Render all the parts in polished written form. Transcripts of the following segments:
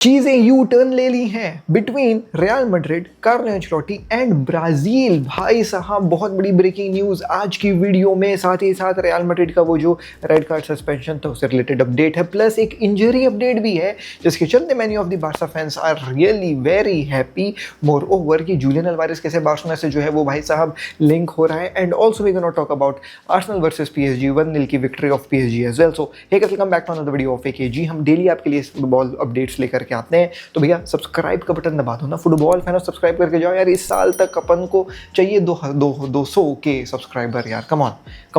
चीजें U turn ले ली हैं between real Madrid, Carlo Ancelotti and Brazil. भाई साहब बहुत बड़ी ब्रेकिंग न्यूज आज की वीडियो में, साथ ही साथ रियल मैड्रिड का वो जो रेड कार्ड सस्पेंशन था उससे रिलेटेड अपडेट है, प्लस एक इंजरी अपडेट भी है जिसके चलते many of the Barca fans are really very happy. Moreover कि जूलियन अल्वारेस कैसे बार्सिलोना से जो है वो भाई साहब लिंक हो रहा है। And also we gonna talk about Arsenal versus PSG, 1-0 की victory of PSG as well. So hey guys, welcome back to another video of AKG. हम डेली आपके लिए फुटबॉल अपडेट्स लेकर के आते हैं, तो भैया सब्सक्राइब का बटन दबा दो ना फुटबॉल फैन, सब्सक्राइब करके जाओ यार। इस साल तक अपन को चाहिए 200 के सब्सक्राइबर यार। कम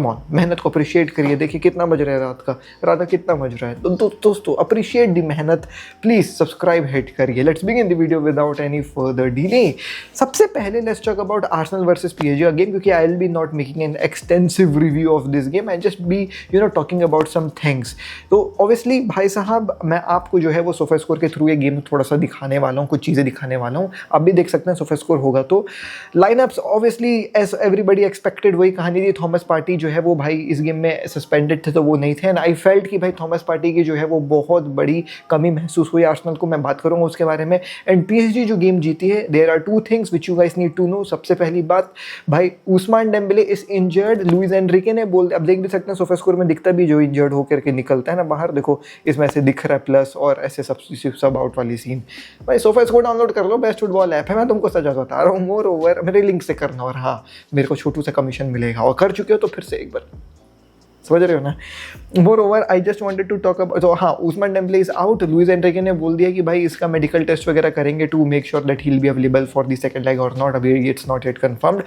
ऑन मेहनत को अप्रिशिएट करिए। देखिए कितना बज रहा है रात का कितना बज रहा है। तो दोस्तों अप्रिशिएट दी मेहनत, प्लीज सब्सक्राइब हिट करिए। Let's begin the video without any further delay. सबसे पहले let's talk about Arsenal versus PSG again, क्योंकि I will be not making an extensive review of this game, I just be talking about some things. तो obviously भाई साहब मैं आपको जो है वो सोफा स्कोर के थ्रू ये गेम थोड़ा सा दिखाने वाला हूँ, कुछ चीज़ें दिखाने वाला हूँ। आप भी देख सकते हैं सोफा स्कोर होगा तो lineups obviously as everybody expected वही कहानी थी। थॉमस पार्टी जो है वो भाई इस गेम में सस्पेंडेड थे तो वो नहीं थे, एंड आई फेल्ट कि भाई थॉमस पार्टी की जो है वो बहुत बड़ी कमी महसूस हुई आर्सेनल को। मैं बात करूँगा उसके बारे में। एंड पीएसजी जो गेम जीती है, there are two things which you guys need to know. सबसे पहली बात भाई Ousmane Dembele is injured. Luis Enrique ने बोल, अब देख भी सकते हैं सोफा स्कोर में दिखता भी, जो इंजर्ड होकर के निकलता है ना बाहर, देखो इसमें ऐसे दिख रहा है प्लस और ऐसे सब आउट वाली सीन। भाई सोफा स्कोर डाउनलोड कर लो, बेस्ट फुटबॉल ऐप है, मैं तुमको सजा बता रहा हूँ। मोर ओवर मेरे लिंक से करना, और हाँ मेरे को छोटू से कमीशन मिलेगा, और कर चुके हो तो फिर से एक बार, समझ रहे हो ना। Moreover I just wanted to talk about, तो हाँ Ousmane Dembele is out. Luis Enrique ने बोल दिया कि भाई इसका मेडिकल टेस्ट वगैरह करेंगे to make sure that he will be available for the second leg और नॉट। अभी it's not yet confirmed.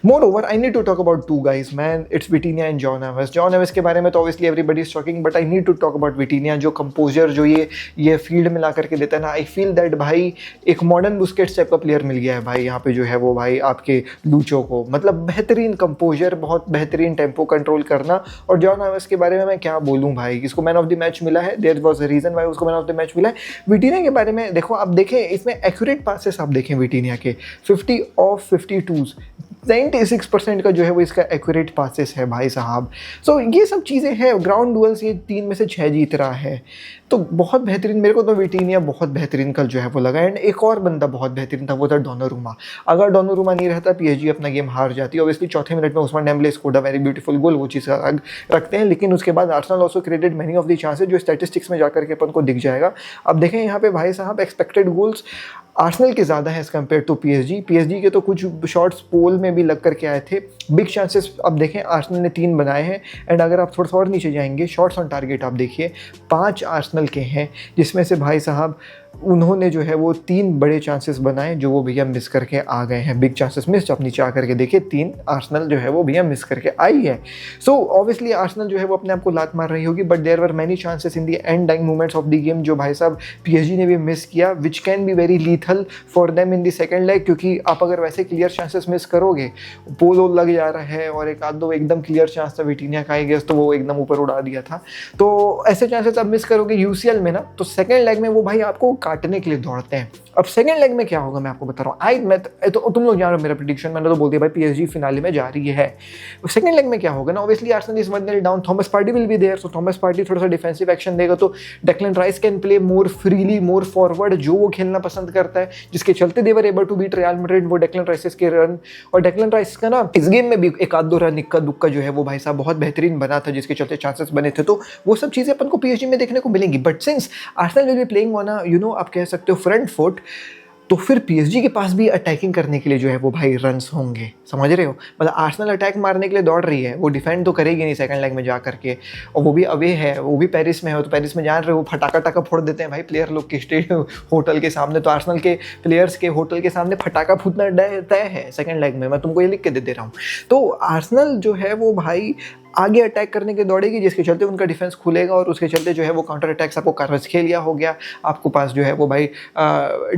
Moreover I need to talk about two guys man, it's Vitinha and João Neves. João Neves के बारे में तो obviously everybody is talking, but I need to talk about Vitinha. जो composure जो ये field में ला करके देता है ना, आई फील दैट भाई एक मॉडर्न बुस्केट्स टाइप का प्लेयर मिल गया है भाई यहाँ पे जो है वो भाई आपके लूचो को। मतलब बेहतरीन कंपोजर, बहुत बेहतरीन टेम्पो कंट्रोल करना। और जॉन एवेस के बारे में मैं क्या बोलूं भाई, इसको मैन ऑफ द मैच मिला है, there was a reason why उसको मैन ऑफ द मैच मिला है। विटीनिया के बारे में देखो, आप देखें इसमें एक्यूरेट पासेस आप देखें विटीनिया के 50 ऑफ 52, 96% का जो है वो इसका एक्यूरेट पासेस है भाई साहब। सो ये सब चीज़ें हैं। ग्राउंड डुअल्स ये 3 में से 6 जीत रहा है, तो बहुत बेहतरीन। मेरे को तो विटीनिया बहुत बेहतरीन कल जो है वो लगा। एंड एक और बंदा बहुत बेहतरीन था, वो था डोनारुमा। अगर डोनारुमा नहीं रहता पीएसजी अपना गेम हार जाती। ऑब्वियसली चौथे मिनट में Ousmane Dembele scored a very beautiful goal, वो चीज़ अलग रखते हैं, लेकिन उसके बाद Arsenal also created many of the chances, जो स्टैटिस्टिक्स में जाकर के अपन को दिख जाएगा। अब देखें यहाँ पे भाई साहब एक्सपेक्टेड गोल्स आर्सेनल के ज़्यादा है एज कम्पेयर टू पीएसजी के तो कुछ शॉट्स पोल में भी लग करके आए थे। बिग चांसेस अब देखें आर्सेनल ने 3 बनाए हैं। एंड अगर आप थोड़ा सा और नीचे जाएंगे, शॉट्स ऑन टारगेट आप देखिए 5 आर्सेनल के हैं, जिसमें से भाई साहब उन्होंने जो है वो 3 बड़े चांसेस बनाए जो वो भैया मिस करके आ गए हैं। बिग चांसेस मिस, आप नीचे आकर के देखिए 3 आर्सेनल जो है वो भैया मिस करके आई है। सो ऑब्वियसली आर्सेनल जो है वो अपने आप को लात मार रही होगी, but there were many chances in the end dying moments of the game जो भाई साहब पीएसजी ने भी मिस किया, which can be very lethal for them in the second leg. क्योंकि आप अगर वैसे क्लियर चांसेस मिस करोगे, पोल लग जा रहा है और एक आध दो एकदम क्लियर चांस था विटीनिया का, आई गेस तो वो एकदम ऊपर उड़ा दिया था। तो ऐसे चांसेस आप मिस करोगे यूसीएल में ना, तो सेकंड लेग में वो भाई आपको काटने के लिए दौड़ते हैं। अब सेकंड लेग में क्या होगा मैं आपको बता रहा हूँ। तो तुम लोग जान रहे हो मेरा प्रेडिक्शन, मैंने तो बोल दिया भाई पीएसजी फिनाले में जा रही है। सेकंड लेग में क्या होगा ना, obviously Arsenal is 1-0 down, Thomas Partey will be there, so Thomas Partey थोड़ा सा डिफेंसिव एक्शन देगा, तो Declan Rice can play more freely, more forward, जो वो खेलना पसंद करता है, जिसके चलते they were able to beat Real Madrid वो डेक्लन राइस के रन। और डेक्लन राइस का ना इस गेम में भी एक आध दो रन इक्का दुक्का जो है वो भाई साहब बहुत बेहतरीन बना था, जिसके चलते चांसेस बने थे। तो वो सब चीज़ें अपन को पीएसजी में देखने को मिलेंगी। But since Arsenal will be playing on a आप कह सकते हो फ्रंट फुट, तो फिर पीएसजी के पास भी अटैकिंग करने के लिए जो है वो भाई रन्स होंगे, समझ रहे हो। मतलब आर्सेनल अटैक मारने के लिए दौड़ रही है, वो डिफेंड तो करेगी नहीं सेकंड लेग में जा करके, और वो भी अवे है, वो भी पेरिस में है, तो पेरिस में जान रहे हो फटाका टाका फोड़ देते हैं भाई प्लेयर लोग के स्टेडियम होटल के सामने। तो आर्सेनल के प्लेयर्स के होटल के सामने फटाका फूटना तय है सेकंड लेग में, मैं तुमको ये लिख के दे रहा हूँ। तो आर्सेनल जो है वो भाई आगे अटैक करने के दौड़ेगी, जिसके चलते उनका डिफेंस खुलेगा, और उसके चलते जो है वो काउंटर अटैक्स आपको कार्वास्केलिया हो गया, आपको पास जो है वो भाई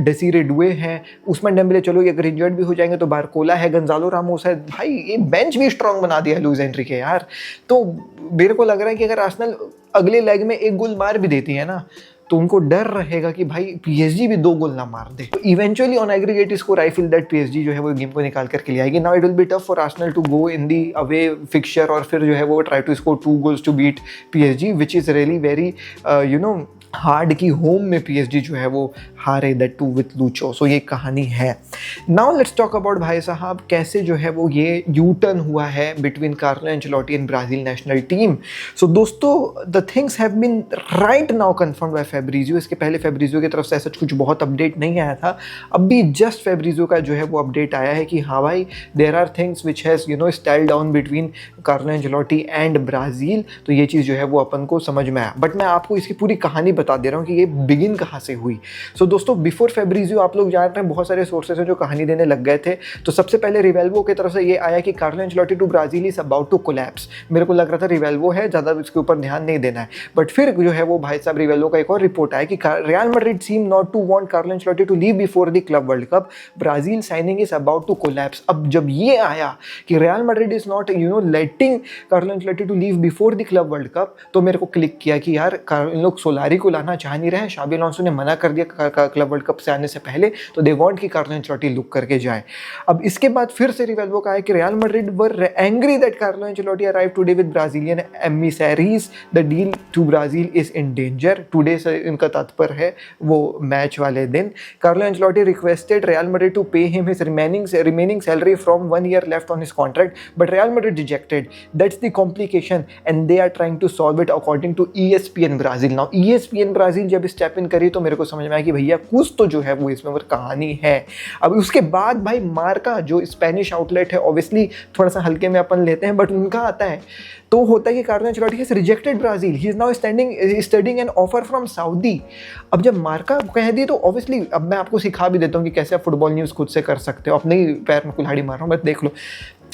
डेसीरे डुए हैं, उस्मान डेम्बेले चलो अगर इंजर्ड भी हो जाएंगे तो बारकोला है, गंजालो रामोस है, भाई ये बेंच भी स्ट्रांग बना दिया लुइस एनरिके यार। तो मेरे को लग रहा है कि अगर आर्सेनल अगले लेग में 1 गोल मार भी देती है ना, तो उनको डर रहेगा कि भाई पीएसजी भी 2 गोल ना मार दे। तो eventually on aggregate score I feel that PSG जो है वो गेम को निकाल करके ले आएगी। Now it will be tough for Arsenal to go in the away fixture और फिर जो है वो try to score 2 goals to beat PSG, which is really very hard की होम में पीएसजी जो है वो हारे, that too with Lucho. So ये कहानी है। नाउ लेट्स टॉक अबाउट भाई साहब कैसे जो है वो ये यू टर्न हुआ है between Carlo Ancelotti and Brazil national team. So दोस्तों the things have been right now confirmed by Fabrizio. इसके पहले फैब्रिजियो की तरफ से ऐसा कुछ बहुत अपडेट नहीं आया था, अभी जस्ट फैब्रिजियो का जो है वो अपडेट आया है कि हाँ भाई there are things which has stalled down between Carlo Ancelotti and Brazil. तो ये चीज़ जो है वो अपन को समझ में आया, बट मैं आपको इसकी पूरी कहानी बता दे रहा हूँ कि ये बिगिन कहाँ से हुई। सो दोस्तों बिफोर फैब्रिजियो आप लोग जान रहे हैं बहुत सारे सोर्सेज हैं जो कहानी देने लग गए थे। तो सबसे पहले रिवेल्वो की तरफ से ये आया कि Carlo Ancelotti to Brazil is about to collapse. मेरे को लग रहा था रिवेल्वो है, ज़्यादा इसके ऊपर ध्यान नहीं देना है, बट फिर जो है वो भाई साहब रिवेल्वो का एक और रिपोर्ट आया कि Real Madrid seem not to want Carlo Ancelotti to leave before the Club World Cup, Brazil signing is about to collapse. अब जब ये आया कि Real Madrid is not letting Carlo Ancelotti to leave before the Club World Cup, तो मेरे को click किया कि यार इन लोग सोलारी को लाना चाह नहीं रहे, शाबी अलonso ने मना कर दिया क्लब वर्ल्ड कप से आने से पहले, तो दे वांट कि कार्लो एंचेलोटी लुक करके जाए। अब इसके बाद फिर से रिवेल्वो का है कि Real Madrid were angry that Carlo Ancelotti arrive today with Brazilian emissaries, the deal to Brazil is in danger. Today से इनका तात्पर्य है वो मैच वाले दिन। Carlo Ancelotti requested Real Madrid to pay him his remaining salary from 1 year left on his contract, but Real Madrid rejected. That's the complication and they are trying to solve it according to ESPN Brazil. Now ESPN Brazil जब step in करी तो मेरे को समझ में आया कि भैया कुछ तो जो है वो इसमें और कहानी है। अब उसके बाद भाई मार्का जो स्पेनिश आउटलेट है, ऑब्वियसली थोड़ा सा हल्के में अपन लेते हैं, बट उनका आता है तो होता है कि Carlo Ancelotti has rejected Brazil, he is now studying N offer from Saudi. अब जब मार्का कह दी तो ऑब्वियसली अब मैं आपको सिखा भी देता हूँ कि कैसे आप फुटबॉल न्यूज़ खुद से कर सकते हो, अपने ही पैर में कुल्हाड़ी मार रहा हूँ, बस देख लो।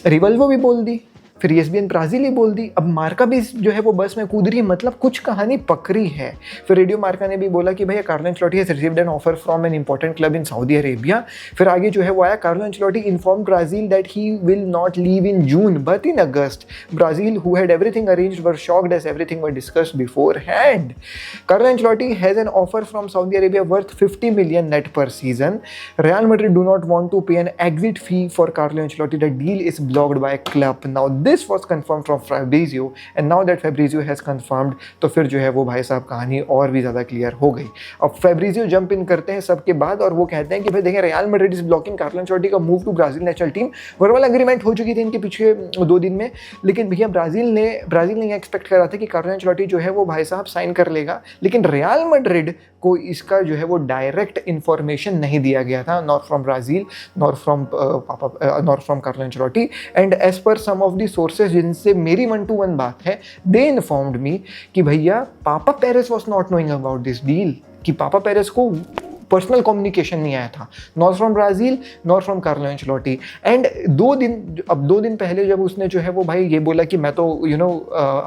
रिवेल्वो भी बोल दी, फिर ESPN ब्राज़ील ही बोल दी, अब मार्का भी जो है वो बस में कूद रही, मतलब कुछ कहानी पकड़ी है। फिर रेडियो मार्का ने भी बोला कि भैया Carlo Ancelotti has received an offer from an important club in Saudi Arabia. फिर आगे जो है वो आया, Carlo Ancelotti inform Brazil that he will not leave in June but in August. Brazil who had everything arranged were shocked as everything were discussed beforehand. Carlo Ancelotti has an offer from Saudi Arabia worth 50 million net per season. Real Madrid do not want to pay an exit fee for Carlo Ancelotti. The deal is blocked by a club. Now this was confirmed from Fabrizio and now that Fabrizio has confirmed, तो फिर जो है वो भाई साहब कहानी और भी ज़्यादा क्लियर हो गई। अब Fabrizio जंप इन करते हैं सबके बाद और वो कहते हैं कि भाई देखें Real Madrid is blocking Carlo Ancelotti का move to Brazil national team. Verbal agreement हो चुकी थी इनके पीछे 2 दिन में, लेकिन भैया ब्राज़ील ने ये एक्सपेक्ट करा था कि कार्लो एंचेलोटी जो है वो भाई साहब साइन कर लेगा, लेकिन रियल मैड्रिड को इसका जो है वो डायरेक्ट इन्फॉर्मेशन नहीं दिया गया था, not from Brazil not from Carlo Ancelotti. And as per some of the sources जिनसे मेरी 1-to-1 बात है, दे इन्फॉर्म्ड मी कि भैया Papa Perez was not knowing about this deal, कि पापा पेरेस को पर्सनल कम्युनिकेशन नहीं आया था, not from Brazil not from Carlo Ancelotti. And 2 दिन पहले जब उसने जो है वो भाई ये बोला कि मैं तो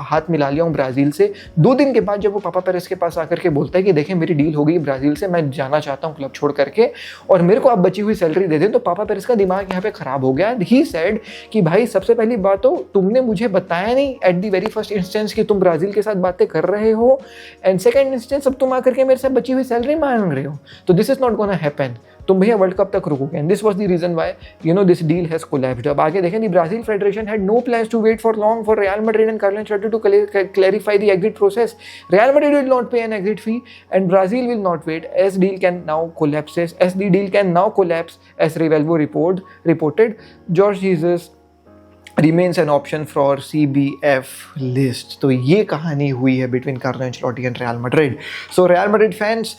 हाथ मिला लिया हूँ ब्राज़ील से, 2 दिन के बाद जब वो पापा पेरेस के पास आकर के बोलता है कि देखें मेरी डील हो गई ब्राज़ील से, मैं जाना चाहता हूँ क्लब छोड़ करके और मेरे को आप बची हुई सैलरी दे दें, तो पापा पेरेस का दिमाग यहाँ पे ख़राब हो गया। ही सेड कि भाई सबसे पहली बात तो तुमने मुझे बताया नहीं at the very first instance कि तुम ब्राज़ील के साथ बातें कर रहे हो, एंड सेकेंड इंस्टेंस अब तुम आकर के मेरे साथ बची हुई सैलरी मांग रहे हो, तो this is not gonna happen, तुम भैया वर्ल्ड कप तक रुकोगे। And this was the reason why this deal has collapsed. अब आगे देखें, the Brazil federation had no plans to wait for long for Real Madrid and Carlo Ancelotti to clarify the exit process. Real Madrid will not pay an exit fee and Brazil will not wait as the deal can now collapse as Rivelvo reported. Jorge Jesus remains an option for CBF list. तो ये कहानी हुई है between Carlo Ancelotti and Real Madrid. So Real Madrid fans,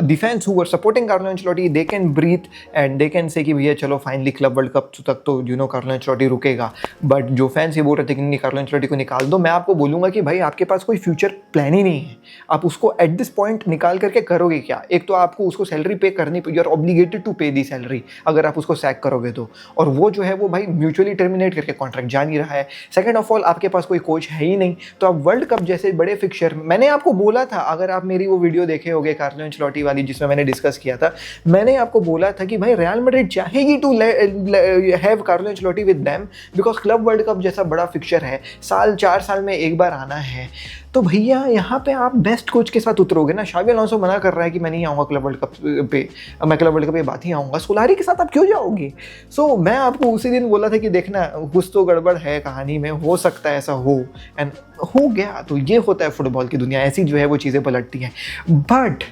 the fans who were supporting Carlo Ancelotti, they can breathe and they can say कि भैया चलो finally Club World Cup तक तो Carlo Ancelotti रुकेगा। But जो fans ये बोल रहे थे कि नहीं Carlo Ancelotti को निकाल दो, मैं आपको बोलूँगा कि भाई आपके पास कोई फ्यूचर प्लान ही नहीं है, आप उसको at this point निकाल करके करोगे क्या? एक तो आपको उसको सैलरी पे करनी, यू आर ऑब्लिगेटेड टू पे दी सैलरी अगर आप उसको सैक करोगे तो, और वो जो है वो भाई म्यूचुअली टर्मिनेट करके कॉन्ट्रैक्ट जा नहीं रहा है। सेकंड ऑफ ऑल आपके पास कोई कोच है ही नहीं, तो आप वर्ल्ड कप जैसे बड़े फिक्चर, मैंने आपको बोला था, अगर आप मेरी वो वीडियो देखे होगे कार्लो एंचेलोटी वाली जिसमें मैंने डिस्कस किया था, मैंने आपको बोला था कि भाई रियल मैड्रिड चाहेगी to have Carlo Ancelotti with them because Club World Cup जैसा बड़ा फिक्चर है, 4 साल में एक बार आना है, तो भैया यहाँ पे आप बेस्ट कोच के साथ उतरोगे ना। शाबी अलोंसो मना कर रहा है कि मैं नहीं आऊँगा क्लब वर्ल्ड कप पे, मैं क्लब वर्ल्ड कप पे बात ही आऊँगा, सोलारी के साथ आप क्यों जाओगे? सो मैं आपको उसी दिन बोला था कि देखना कुछ तो गड़बड़ है कहानी में, हो सकता है ऐसा हो, एंड हो गया। तो ये होता है फुटबॉल की दुनिया, ऐसी जो है वो चीज़ें पलटती हैं। But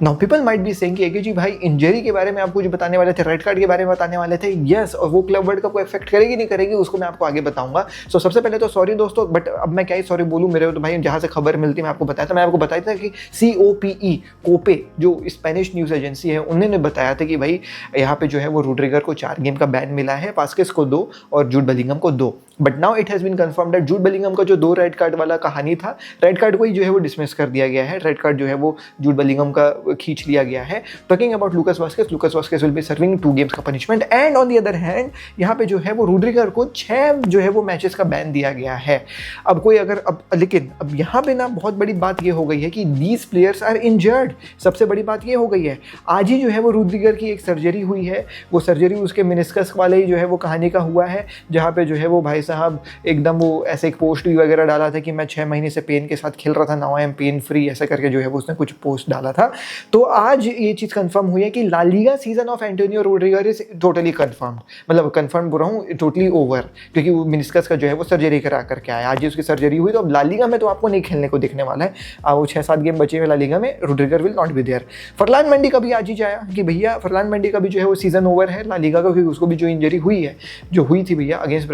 now people might be saying कि जी भाई इंजरी के बारे में आप कुछ बताने वाले थे, रेड कार्ड के बारे में बताने वाले थे। यस, और वो क्लब वर्ल्ड कप को इफेक्ट करेगी नहीं करेगी उसको मैं आपको आगे बताऊंगा। सो सबसे पहले तो सॉरी दोस्तों, बट अब मैं क्या ही सॉरी बोलूँ, मेरे तो भाई जहाँ से खबर मिलती मैं आपको बताया था। मैं आपको बताया था कि COPE कोपे जो स्पेनिश न्यूज़ एजेंसी है उन्होंने बताया था कि भाई यहाँ पे जो है वो रूड्रिगर को 4 गेम का बैन मिला है, वास्केस को 2 और जूड बेलिंगम को 2। But now it has been confirm that Jude Bellingham का जो 2 रेड कार्ड वाला कहानी था, रेड कार्ड को ही जो है वो डिसमिस कर दिया गया है। रेड कार्ड जो है वो जूड बेलिंगम का खींच लिया गया है। Talking about Lucas Vázquez will be serving 2 games का punishment, and on the other hand यहाँ पे जो है वो रूड्रिगर को 6 जो है वो मैचेस का बैन दिया गया है। अब कोई अगर लेकिन अब यहाँ पे ना बहुत बड़ी बात ये हो गई है कि दीज प्लेयर्स आर इंजर्ड। सबसे बड़ी बात ये हो गई है, आज ही जो है वो रूड्रिगर की एक सर्जरी हुई है। वो सर्जरी उसके मेनिस्कस वाले ही जो है वो कहानी का हुआ है, जहाँ पे जो है वो भाई साहब एकदम वो ऐसे एक पोस्ट भी वगैरह डाला था कि मैं 6 महीने से पेन के साथ खेल रहा था, now I am pain free, ऐसा करके जो है वो उसने कुछ पोस्ट डाला था। तो आज ये चीज़ कंफर्म हुई है कि La Liga season of Antonio Rüdiger is totally confirmed, मतलब कंफर्म बोल रहा हूँ, टोटली ओवर, क्योंकि वो मेनिस्कस का जो है वो सर्जरी करा करके आया। आज उसकी सर्जरी हुई, तो अब ला लीगा में तो आपको नहीं खेलने को दिखने वाला है। वो 6-7 गेम बचे हुए ला लीगा में, Rüdiger will not be there. Ferland Mendy का भी आज ही जाया कि भैया फरलान मेंडी का भी जो है वो सीजन ओवर है ला लीगा का, क्योंकि उसको भी जो इंजरी हुई है, जो हुई थी भैया अगेंस्ट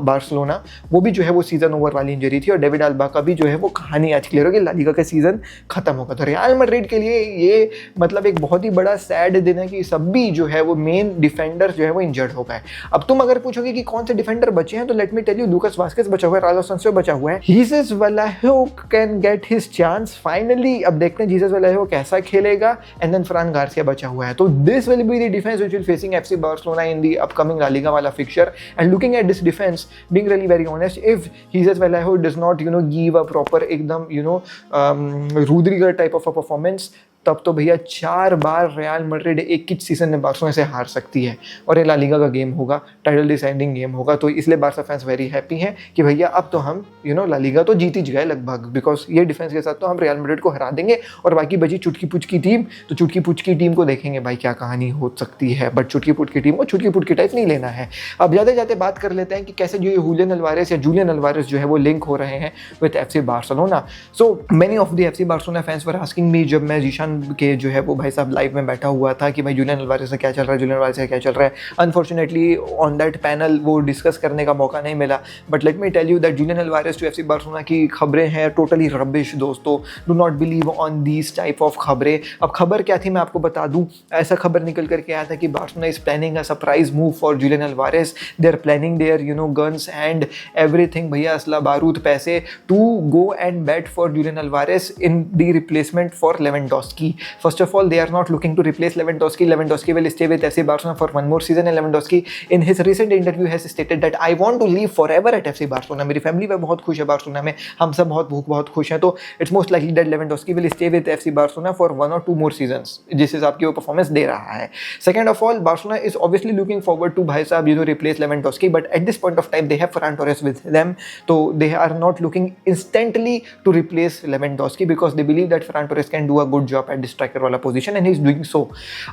बार्सिलोना, वो भी जो है वो सीजन ओवर वाली इंजरी थी। और डेविड अल्बा का भी जो है वो कहानी आज क्लियर होगी, ला लीगा का सीजन खत्म होगा। तो रियल मैड्रिड के लिए ये मतलब एक बहुत ही बड़ा सैड दिन है कि सभी जो है वो मेन डिफेंडर जो है वो इंजर्ड हो गए। अब तुम अगर पूछोगे कि कौन से डिफेंडर बचे हैं, तो let me tell you, Lucas Vázquez बचा हुआ है, राउल सेंसियो बचा हुआ है, Jesús Vallejo can get his chance finally. अब देखते हैं जीसस वलाहो कैसा खेलेगा, एंड देन फरान गार्सिया बचा हुआ है। तो this will be the defence which will facing FC Barcelona in the upcoming La Liga वाला fixture. And looking at this defence, being really very honest, if Jesús Vallejo does not give a proper एकदम Rüdiger type of a performance, तब तो भैया 4 बार real Madrid एक ही season में Barcelona से हार सकती है, और ये ला लीगा का गेम होगा, टाइटल डिसाइडिंग गेम होगा। तो इसलिए बार्सा फैंस वेरी हैप्पी हैं कि भैया अब तो हम ला लीगा तो जीत ही गए लगभग, बिकॉज ये डिफेंस के साथ तो हम रियल मैड्रिड को हरा देंगे। और बाकी बची चुटकी पुचकी टीम, तो चुटकी पुचकी टीम को देखेंगे भाई क्या कहानी हो सकती है, बट चुटकी पुटकी टीम को चुटकी पुटकी टाइप नहीं लेना है। अब जाते जाते बात कर लेते हैं कि कैसे जो ये हुलियन अल्वारेस या जूलियन अल्वारेस जो है वो लिंक हो रहे हैं with FC Barcelona. So many of the FC Barcelona fans were asking me, जब मैं जीशान के जो है वो भाई साहब लाइव में बैठा हुआ था, कि भाई जूलियन अल्वारेस से क्या चल रहा है, जूलियन अल्वारेस से क्या चल रहा है। अनफॉर्चुनेटली ऑन दैट पैनल वो डिस्कस करने का मौका नहीं मिला, but let me tell you that Julian Alvarez to FC Barcelona की खबरें हैं टोटली रबिश दोस्तों। Do not believe on these type of खबरें। अब खबर क्या थी मैं आपको बता दूं, ऐसा खबर निकल करके आया था कि Barcelona is planning a surprise move for Julian Alvarez. They are planning their guns and everything, भैया असला बारूद पैसे, to go and bat for Julian Alvarez in the replacement for Lewandowski. First of all they are not looking to replace Lewandowski. Lewandowski will stay with FC Barcelona for one more season, and Lewandowski in his recent interview has stated that I want to live forever at FC Barcelona. मेरी family में बहुत खुश है Barcelona में, हम सब बहुत खुश हैं, तो it's most likely that Lewandowski will stay with FC Barcelona for 1 or 2 more seasons, जिस हिसाब की वो परफॉर्मेंस दे रहा है। Second of all, Barcelona is obviously looking forward to भाई साहब replace Lewandowski, but at this point of time they have Ferran Torres with them, so they are not looking instantly to replace Lewandowski because they believe that Ferran Torres can do a good job at the striker वाला position and he is doing so.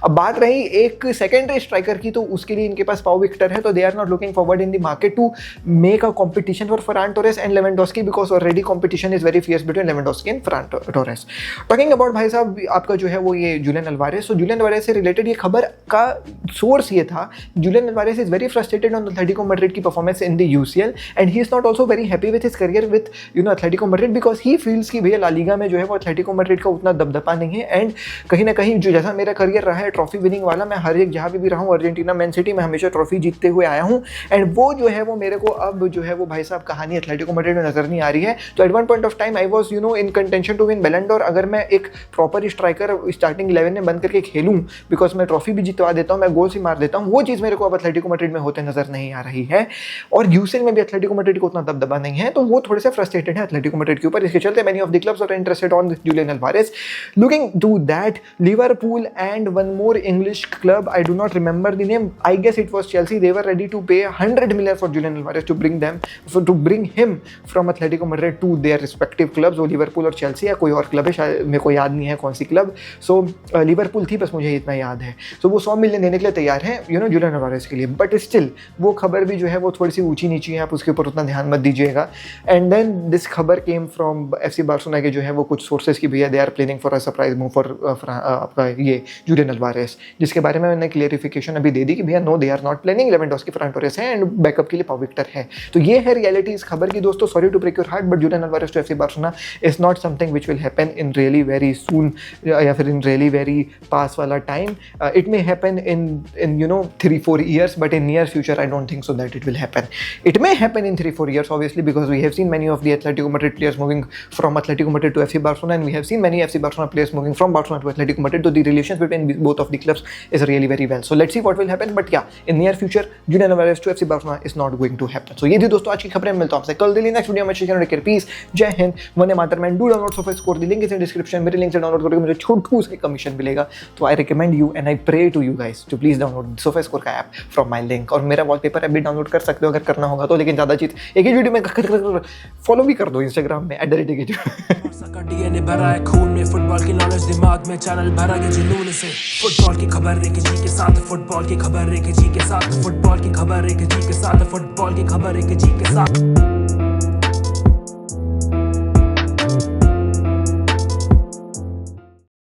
अब बात रही एक secondary striker की, तो उसके लिए इनके पास पाउ विक्टर है, तो they are not looking forward in the market to make a competition for Ferran Torres and Lewandowski because already competition is very fierce between Lewandowski and Ferran Torres. Talking about भाई साहब आपका जो है वो ये Julián Álvarez, तो Julián Álvarez से related ये खबर का सोर्स ये था, Julián Álvarez is very frustrated on Atlético Madrid की performance in the UCL and he is not also very happy with his career with Atletico Madrid because he feels कि भैया ला Liga में जो है वो एथलेटिको मैड्रिड का उतना दबदबा नहीं है। एंड कहीं ना कहीं जो जैसा मेरा करियर रहा है ट्रॉफी विनिंग वाला, मैं हर एक जहाँ भी रहा हूँ, अर्जेंटीना, मैन सिटी में हमेशा ट्रॉफी जीतते हुए आया हूँ, एंड वो जो है वो मेरे को अब जो है वो भाई साहब कहानी एथलेटिको मैड्रिड में नजर नहीं आ रही है। तो at one point of time I was in contention to win Ballon d'Or. अगर मैं एक प्रॉपर स्ट्राइकर स्टार्टिंग 11 में बंद करके खेलूँ, बिकॉज मैं ट्रॉफी भी जितवा देता हूँ, मैं गोल ही मार देता हूँ, वो चीज़ मेरे को अब एथलेटिको मैड्रिड में होते नजर नहीं आ रही है। और UCL में भी एथलेटिको मैड्रिड को उतना दबदबा नहीं है, तो वो थोड़े से फ्रस्ट्रेटेड है एथलेटिको मैड्रिड के ऊपर। इसके चलते many of the clubs are interested on Julian Alvarez. Looking to that, Liverpool and one more English club, I do not remember the name, I guess it was Chelsea, they were ready to pay 100 million for Julian Alvarez to bring him from Atletico Madrid to their respective clubs. वो Liverpool और Chelsea है, कोई और club है शायद, मेरे को याद नहीं है कौन सी क्लब. सो लिवरपूल थी, बस मुझे इतना याद है. सो वो 100 मिलियन देने के लिए तैयार हैं जुलियन अल्वारेज के लिए. बट स्टिल वो खबर भी जो है वो थोड़ी सी ऊंची नीची है, आप उसके ऊपर उतना ध्यान मत दीजिएगा. एंड देन दिस खबर केम फ्रॉम FC बार्सिलोना के जो है वो कुछ सोर्सेज की भैया they are planning for a surprise move for आपका ये जुलियन अल्वारेज, जिसके बारे में मैंने क्लियरिफिकेशन अभी दे दी कि भैया no they are not planning. Lewandowski, Ferran Torres है एंड बैकअप के लिए पाउ विक्टर है. तो ये है रियलिटी इस खबर की दोस्तों. Sorry to break your heart, but Julian Alvarez to FC Barcelona is not something which will happen in really very soon या फिर इन रियली वेरी पास वाला time. It may happen in 3-4 years, but in near future I don't think so that it will happen. It may happen in 3-4 years obviously, because we have seen many of the Atletico Madrid players moving from Atletico Madrid to FC Barcelona, and we have seen many FC Barcelona players moving from Barcelona to Atletico Madrid. So the relations between both of the clubs is really very well. So let's see what will happen, but yeah, in near future Julian Alvarez to FC Barcelona is not going to happen. So ये थी दोस्तों आज की खबरें. मिलता हूं आपसे कल दिल्ली नेक्स्ट वीडियो में. टेक केयर, पीस, जय हिंद, वंदे मातरम. And do download SofaScore, the link is in description. मेरे लिंक से डाउनलोड करोगे मुझे छोटू सा कमीशन मिलेगा. तो I recommend you and I pray to you guys to please download SofaScore का ऐप फ्रॉम माय लिंक. और मेरा वॉलपेपर ऐप भी डाउनलोड कर सकते हो अगर करना होगा तो. लेकिन ज़्यादा चीज़ एक ही वीडियो में फॉलो भी कर दो इंस्टाग्राम में @DK. डीएनए भरा है खून में, फुटबॉल की नॉलेज दिमाग में, चैनल भरा के जुनून से. फुटबॉल की खबर एक जी के साथ, फुटबॉल की खबर एक जी के साथ, फुटबॉल की खबर एक जी के साथ, फुटबॉल की खबर एक जी के साथ.